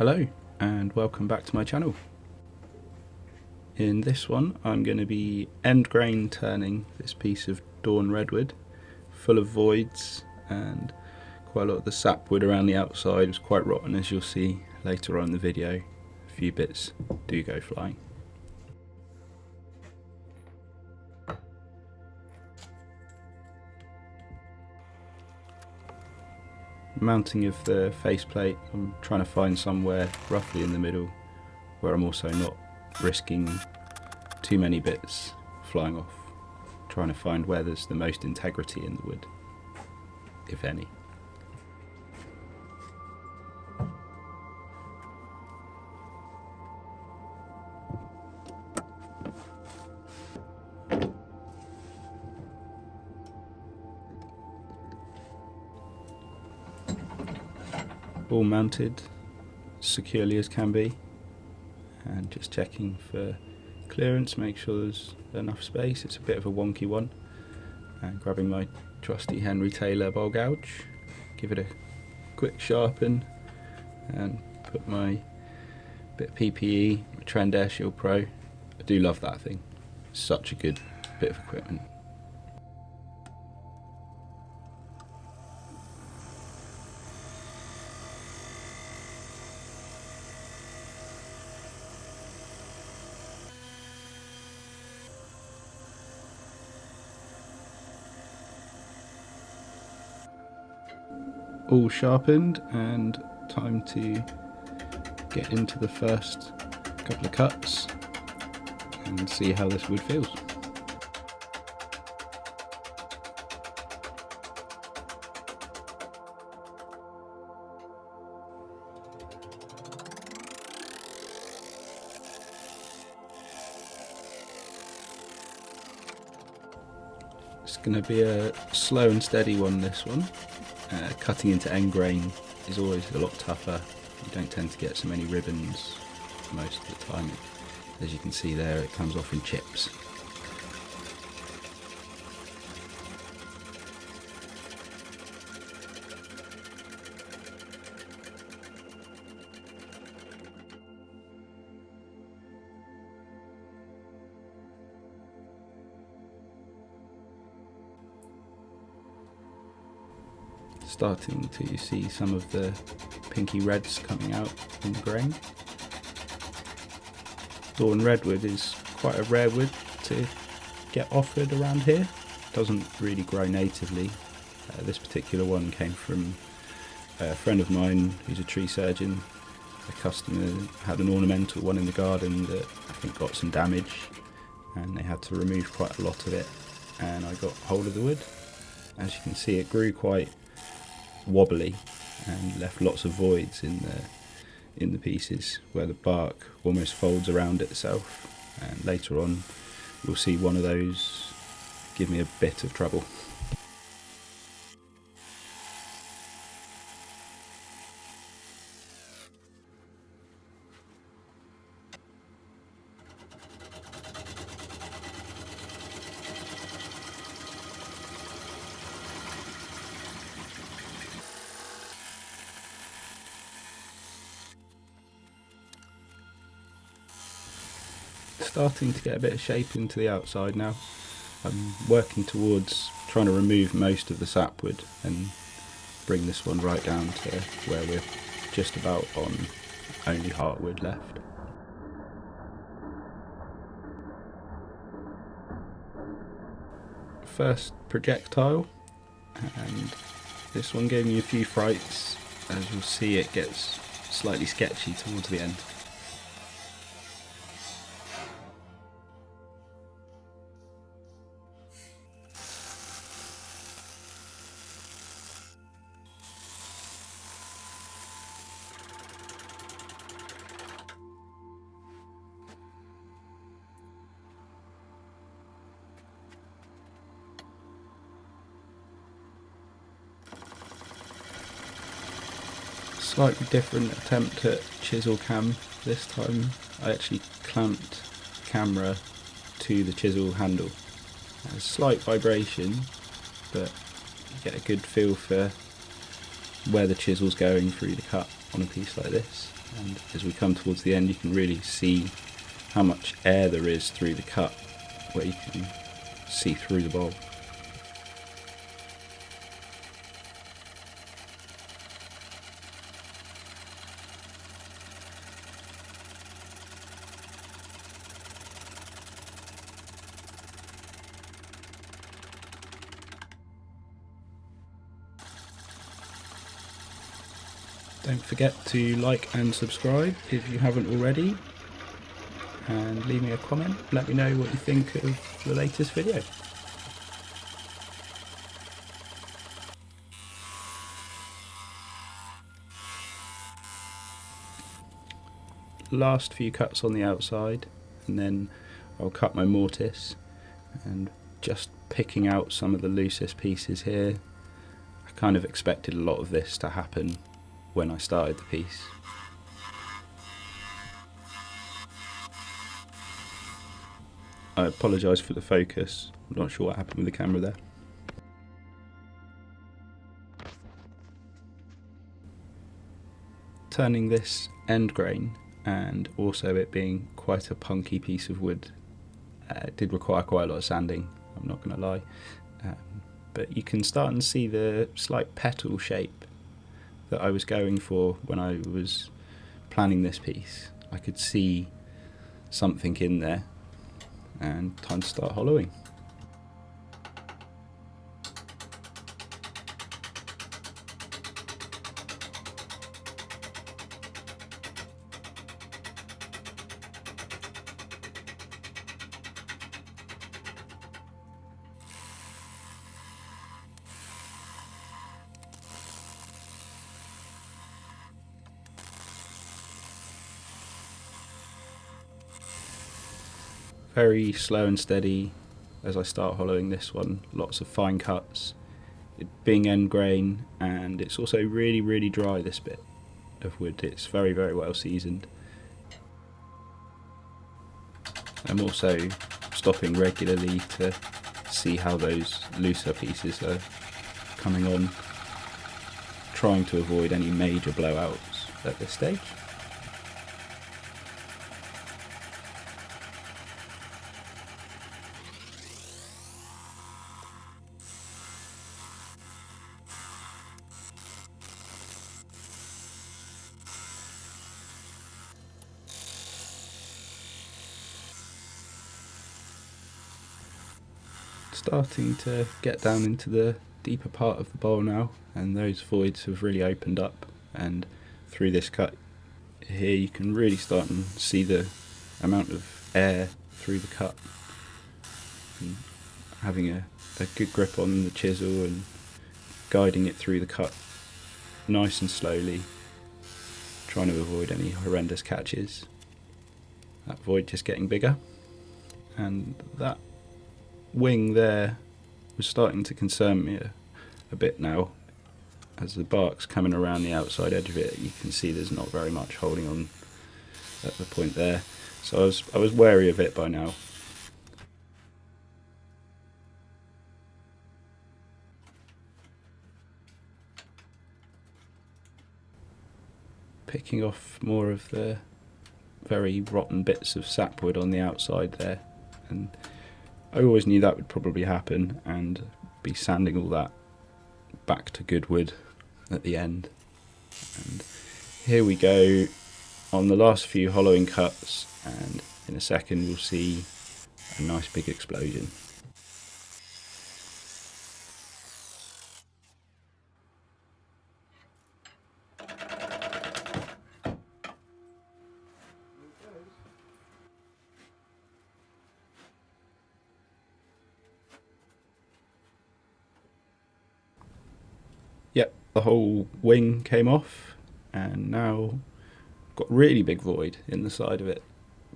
Hello and welcome back to my channel. In this one I'm going to be end grain turning this piece of Dawn Redwood, full of voids, and quite a lot of the sapwood around the outside was quite rotten, as you'll see later on in the video. A few bits do go flying. Mounting of the faceplate, I'm trying to find somewhere roughly in the middle where I'm also not risking too many bits flying off. Trying to find where there's the most integrity in the wood, if any. All mounted securely as can be, and just checking for clearance, make sure there's enough space. It's a bit of a wonky one, and grabbing my trusty Henry Taylor bowl gouge, give it a quick sharpen and put my bit of PPE, my Trend Air Shield Pro. I do love that thing, such a good bit of equipment. All sharpened and time to get into the first couple of cuts and see how this wood feels. It's going to be a slow and steady one, this one. Cutting into end grain is always a lot tougher. You don't tend to get so many ribbons most of the time. As you can see there, it comes off in chips. Starting to see some of the pinky reds coming out in the grain. Dawn Redwood is quite a rare wood to get offered around here. Doesn't really grow natively. This particular one came from a friend of mine who's a tree surgeon. A customer had an ornamental one in the garden that I think got some damage, and they had to remove quite a lot of it, and I got hold of the wood. As you can see, it grew quite wobbly and left lots of voids in the pieces where the bark almost folds around itself, and later on you'll see one of those give me a bit of trouble. Starting to get a bit of shape into the outside now. I'm working towards trying to remove most of the sapwood and bring this one right down to where we're just about on only heartwood left. First projectile, and this one gave me a few frights. As you'll see, it gets slightly sketchy towards the end. Slightly different attempt at chisel cam this time. I actually clamped the camera to the chisel handle. There's slight vibration, but you get a good feel for where the chisel's going through the cut on a piece like this, and as we come towards the end you can really see how much air there is through the cut, where you can see through the bulb. Don't forget to like and subscribe if you haven't already, and leave me a comment, let me know what you think of the latest video. Last few cuts on the outside, and then I'll cut my mortise, and just picking out some of the loosest pieces here. I kind of expected a lot of this to happen when I started the piece. I apologise for the focus, I'm not sure what happened with the camera there. Turning this end grain, and also it being quite a punky piece of wood, did require quite a lot of sanding, I'm not going to lie. But you can start and see the slight petal shape that I was going for when I was planning this piece. I could see something in there, and time to start hollowing. Very slow and steady as I start hollowing this one, lots of fine cuts, it being end grain, and it's also really dry, this bit of wood. It's very well seasoned. I'm also stopping regularly to see how those looser pieces are coming on, trying to avoid any major blowouts at this stage. Starting to get down into the deeper part of the bowl now, and those voids have really opened up, and through this cut here you can really start and see the amount of air through the cut, and having a good grip on the chisel and guiding it through the cut nice and slowly, trying to avoid any horrendous catches. That void just getting bigger, and that wing there was starting to concern me a bit now. As the bark's coming around the outside edge of it, you can see there's not very much holding on at the point there, so I was wary of it by now. Picking off more of the very rotten bits of sapwood on the outside there, and I always knew that would probably happen, and be sanding all that back to good wood at the end. And here we go on the last few hollowing cuts, and in a second you'll see a nice big explosion. Yep, the whole wing came off, and now got a really big void in the side of it,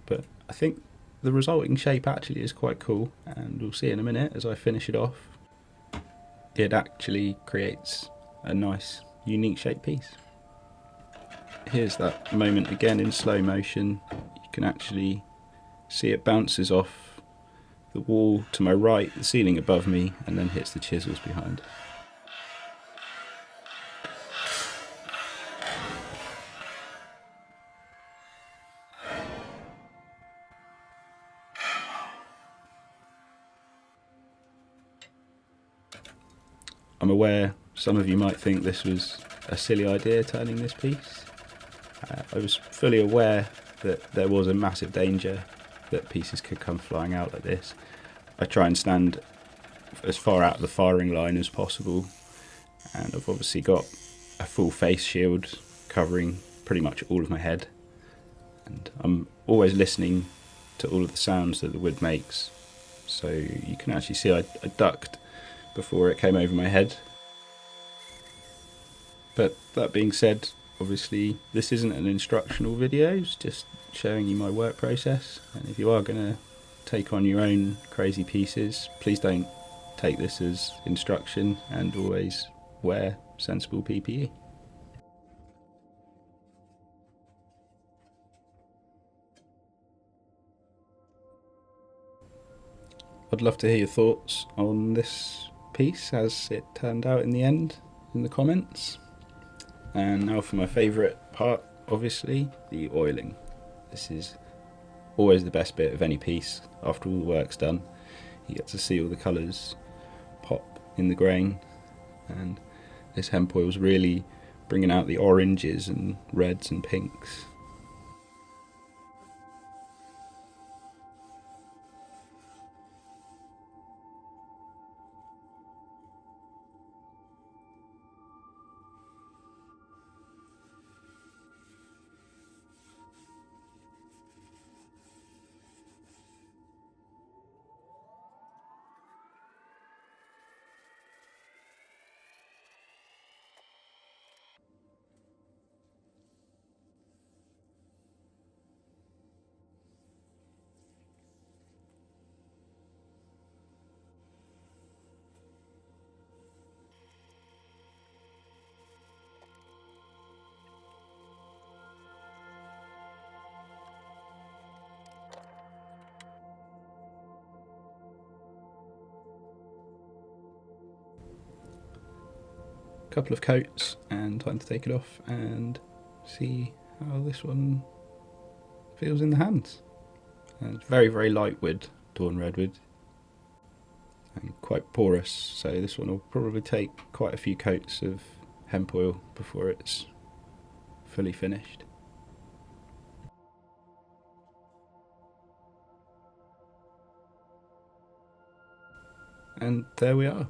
but I think the resulting shape actually is quite cool, and we'll see in a minute as I finish it off. It actually creates a nice unique shaped piece. Here's that moment again in slow motion. You can actually see it bounces off the wall to my right, the ceiling above me, and then hits the chisels behind. I'm aware some of you might think this was a silly idea, turning this piece. I was fully aware that there was a massive danger that pieces could come flying out like this. I try and stand as far out of the firing line as possible, and I've obviously got a full face shield covering pretty much all of my head, and I'm always listening to all of the sounds that the wood makes. So you can actually see I ducked before it came over my head. But that being said, obviously this isn't an instructional video, it's just showing you my work process, and if you are going to take on your own crazy pieces, please don't take this as instruction, and always wear sensible PPE. I'd love to hear your thoughts on this piece as it turned out in the end in the comments. And now for my favourite part, obviously, the oiling. This is always the best bit of any piece. After all the work's done, you get to see all the colours pop in the grain, and this hemp oil's really bringing out the oranges and reds and pinks. Couple of coats and time to take it off and see how this one feels in the hands. And it's very, very light wood, Dawn Redwood, and quite porous, so this one will probably take quite a few coats of hemp oil before it's fully finished. And there we are.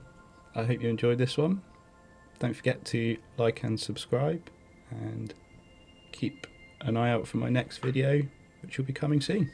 I hope you enjoyed this one. Don't forget to like and subscribe, and keep an eye out for my next video, which will be coming soon.